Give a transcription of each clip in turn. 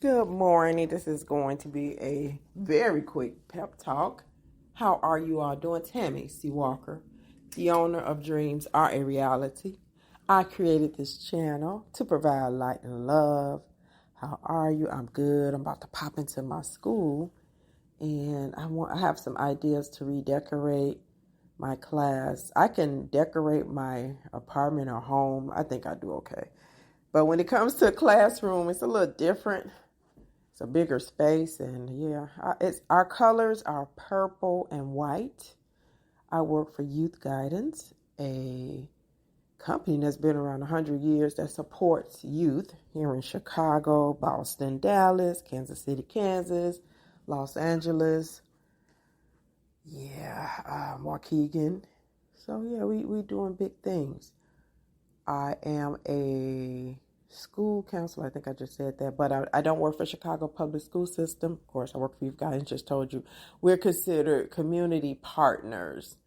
Good morning. This is going to be a very quick pep talk. How are you all doing? Tammy C. Walker, the owner of Dreams Are a Reality. I created this channel to provide light and love. How are you? I'm good. I'm about to pop into my school and I have some ideas to redecorate my class. I can decorate my apartment or home. I think I do okay. But when it comes to a classroom, it's a little different. It's a bigger space, and yeah, our colors are purple and white. I work for Youth Guidance, a company that's been around 100 years that supports youth here in Chicago, Boston, Dallas, Kansas City, Kansas, Los Angeles, Waukegan. So yeah, we doing big things. I am a school counselor. I think I just said that, but I don't work for Chicago Public School System. Of course, I work for you guys. Just told you we're considered community partners,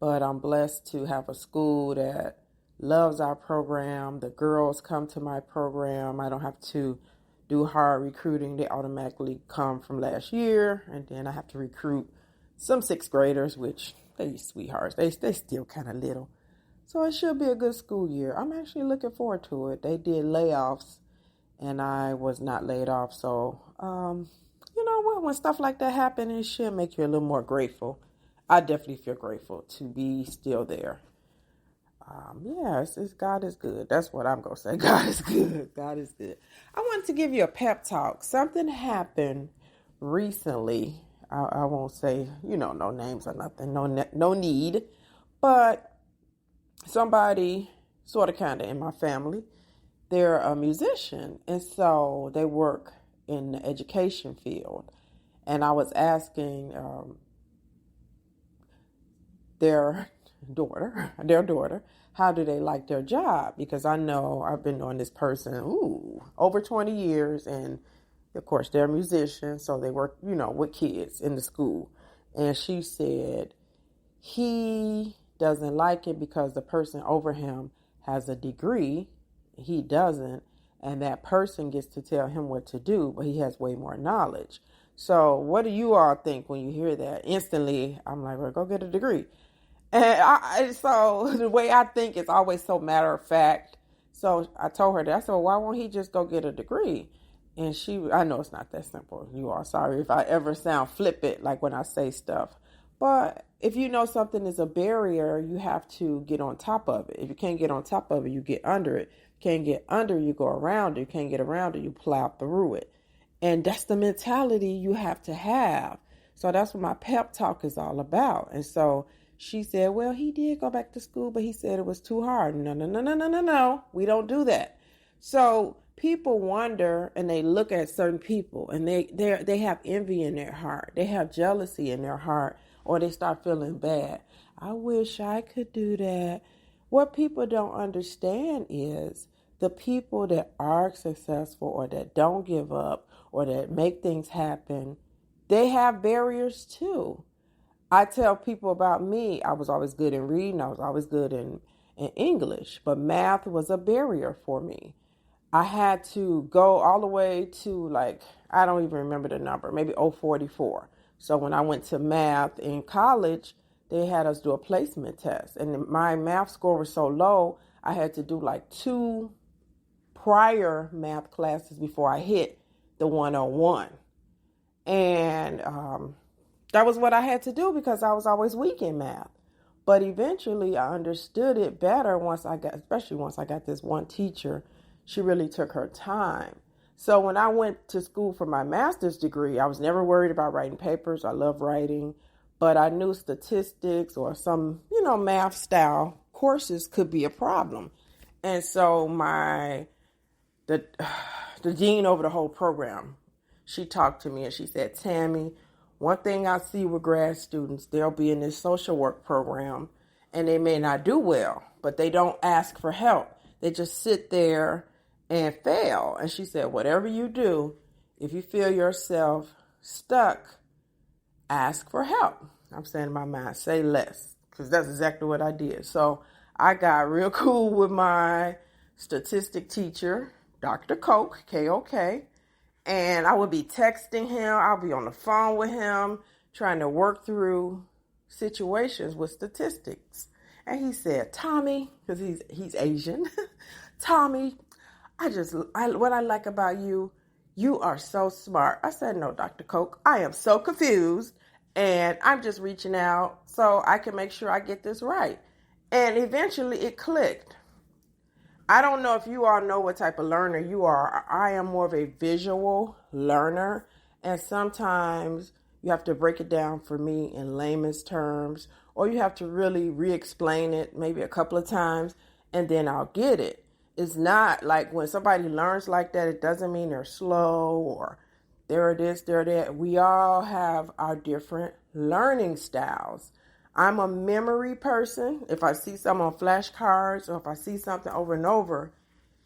but I'm blessed to have a school that loves our program. The girls come to my program. I don't have to do hard recruiting. They automatically come from last year, and then I have to recruit some sixth graders, which they sweethearts. They still kind of little. So it should be a good school year. I'm actually looking forward to it. They did layoffs, and I was not laid off. So, when stuff like that happens, it should make you a little more grateful. I definitely feel grateful to be still there. God is good. That's what I'm going to say. God is good. God is good. I wanted to give you a pep talk. Something happened recently. I won't say, no names or nothing. No need. But somebody sort of kind of in my family, they're a musician, and so they work in the education field. And I was asking their daughter, how do they like their job? Because I know I've been knowing this person, over 20 years, and of course they're musicians, so they work, with kids in the school. And she said he doesn't like it because the person over him has a degree, he doesn't, and that person gets to tell him what to do, but he has way more knowledge. So what do you all think when you hear that? Instantly, I'm like, well, go get a degree. And so the way I think is always so matter of fact. So I told her that. I said, well, why won't he just go get a degree? And I know it's not that simple. You are sorry if I ever sound flippant, like when I say stuff. But if you know something is a barrier, you have to get on top of it. If you can't get on top of it, you get under it. Can't get under, you go around it. You can't get around it, you plow through it. And that's the mentality you have to have. So that's what my pep talk is all about. And so she said, well, he did go back to school, but he said it was too hard. No. We don't do that. So people wonder, and they look at certain people, and they have envy in their heart. They have jealousy in their heart, or they start feeling bad. I wish I could do that. What people don't understand is the people that are successful, or that don't give up, or that make things happen, they have barriers too. I tell people about me, I was always good in reading, I was always good in English, but math was a barrier for me. I had to go all the way to, I don't even remember the number, maybe 044. So when I went to math in college, they had us do a placement test. And my math score was so low, I had to do 2 prior math classes before I hit the 101. And that was what I had to do because I was always weak in math. But eventually I understood it better especially once I got this one teacher. She really took her time. So when I went to school for my master's degree, I was never worried about writing papers. I love writing, but I knew statistics or some, math style courses could be a problem. And so the dean over the whole program, she talked to me and she said, Tammy, one thing I see with grad students, they'll be in this social work program and they may not do well, but they don't ask for help. They just sit there and fail. And she said, whatever you do, if you feel yourself stuck, ask for help. I'm saying in my mind, say less, because that's exactly what I did. So I got real cool with my statistic teacher, Dr. Koch, K-O-K, And I would be texting him. I'll be on the phone with him trying to work through situations with statistics. And he said, Tommy, because he's Asian, Tommy, what I like about you, you are so smart. I said, no, Dr. Coke, I am so confused. And I'm just reaching out so I can make sure I get this right. And eventually it clicked. I don't know if you all know what type of learner you are. I am more of a visual learner. And sometimes you have to break it down for me in layman's terms, or you have to really re-explain it maybe a couple of times, and then I'll get it. It's not like when somebody learns like that, it doesn't mean they're slow or they're this, they're that. We all have our different learning styles. I'm a memory person. If I see something on flashcards or if I see something over and over,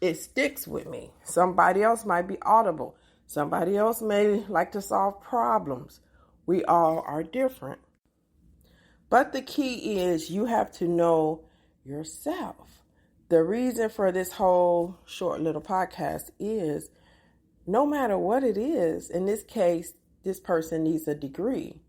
it sticks with me. Somebody else might be audible. Somebody else may like to solve problems. We all are different. But the key is you have to know yourself. The reason for this whole short little podcast is no matter what it is, in this case, this person needs a degree.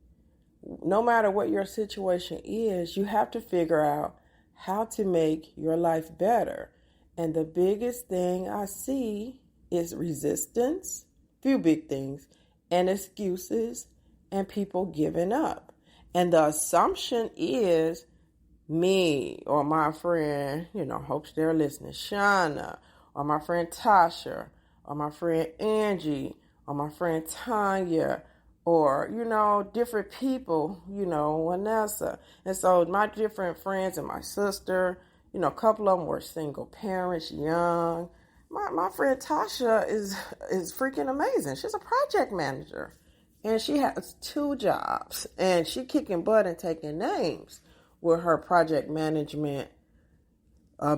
No matter what your situation is, you have to figure out how to make your life better. And the biggest thing I see is resistance, few big things, and excuses, and people giving up. And the assumption is me or my friend, hope they're listening, Shauna, or my friend Tasha, or my friend Angie, or my friend Tanya, or, different people, Vanessa. And so my different friends and my sister, a couple of them were single parents, young. My friend Tasha is freaking amazing. She's a project manager. And she has 2 jobs. And she kicking butt and taking names with her project management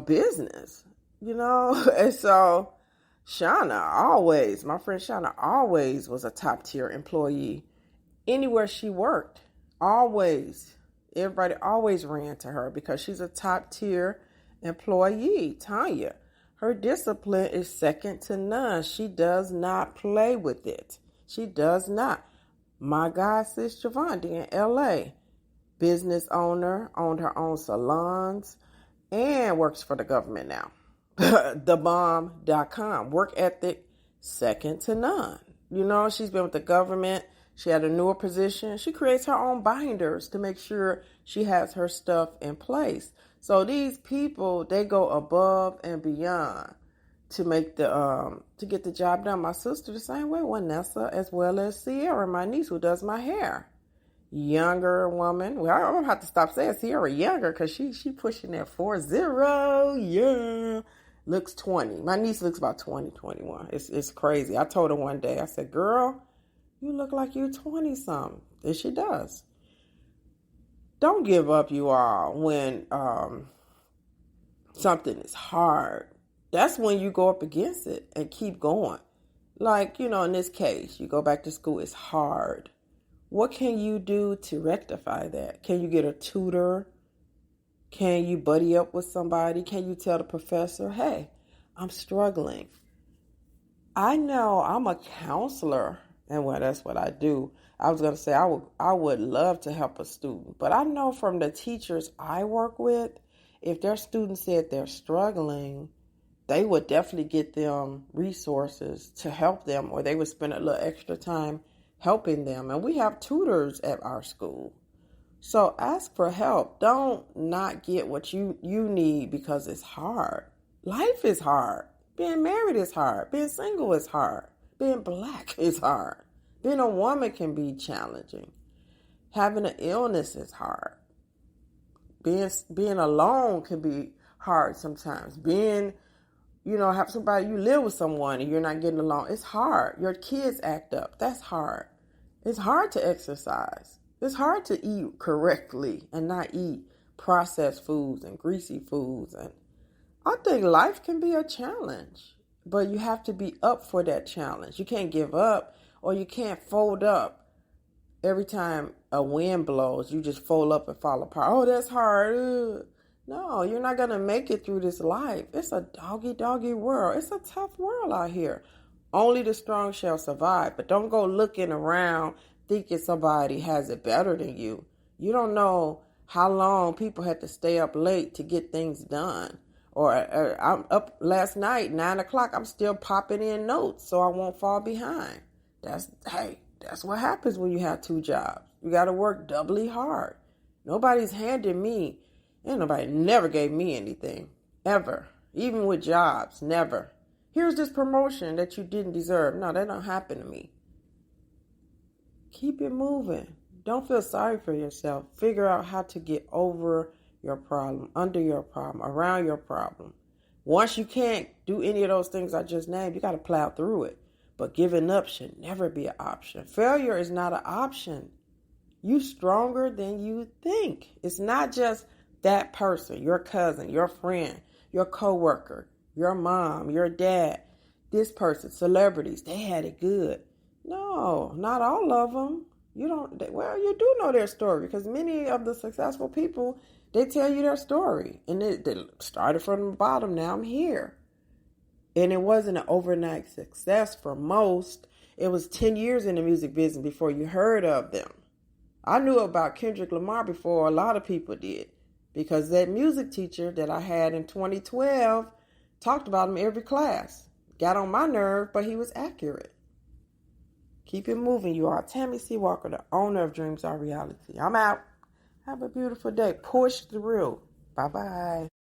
business, And so my friend Shauna always was a top tier employee. Anywhere she worked, everybody always ran to her because she's a top tier employee. Tanya, her discipline is second to none. She does not play with it. She does not. My God, sis Javandi in LA, business owner, owned her own salons, and works for the government now. Thebomb.com. Work ethic, second to none. She's been with the government. She had a newer position. She creates her own binders to make sure she has her stuff in place. So these people, they go above and beyond to make to get the job done. My sister the same way, Vanessa, as well as Sierra, my niece who does my hair. Younger woman. Well, I don't have to stop saying Sierra younger because she pushing that 40. Yeah. Looks 20. My niece looks about 20, 21. It's crazy. I told her one day, I said, girl, you look like you're 20-something. And she does. Don't give up, you all, when something is hard. That's when you go up against it and keep going. Like, in this case, you go back to school, it's hard. What can you do to rectify that? Can you get a tutor? Can you buddy up with somebody? Can you tell the professor, hey, I'm struggling? I know I'm a counselor, and that's what I do. I was going to say I would love to help a student, but I know from the teachers I work with, if their students said they're struggling, they would definitely get them resources to help them, or they would spend a little extra time helping them. And we have tutors at our school. So ask for help. Don't not get what you need because it's hard. Life is hard. Being married is hard. Being single is hard. Being black is hard. Being a woman can be challenging. Having an illness is hard. Being alone can be hard sometimes. Have somebody, you live with someone and you're not getting along. It's hard. Your kids act up. That's hard. It's hard to exercise. It's hard to eat correctly and not eat processed foods and greasy foods. And I think life can be a challenge, but you have to be up for that challenge. You can't give up, or you can't fold up. Every time a wind blows, you just fold up and fall apart. Oh, that's hard. Ugh. No, you're not going to make it through this life. It's a doggy world. It's a tough world out here. Only the strong shall survive. But don't go looking around thinking somebody has it better than you. You don't know how long people had to stay up late to get things done. Or I'm up last night, 9 o'clock, I'm still popping in notes so I won't fall behind. That's what happens when you have two jobs. You got to work doubly hard. Nobody's handing me, and nobody never gave me anything, ever. Even with jobs, never. Here's this promotion that you didn't deserve. No, that don't happen to me. Keep it moving. Don't feel sorry for yourself. Figure out how to get over your problem, under your problem, around your problem. Once you can't do any of those things I just named, you got to plow through it. But giving up should never be an option. Failure is not an option. You stronger than you think. It's not just that person, your cousin, your friend, your coworker, your mom, your dad, this person, celebrities, they had it good. No, not all of them. You do know their story because many of the successful people, they tell you their story. And they started from the bottom, now I'm here. And it wasn't an overnight success for most. It was 10 years in the music business before you heard of them. I knew about Kendrick Lamar before a lot of people did because that music teacher that I had in 2012 talked about him every class. Got on my nerve, but he was accurate. Keep it moving, you are. Tammy C. Walker, the owner of Dreams Are Reality. I'm out. Have a beautiful day. Push through. Bye-bye.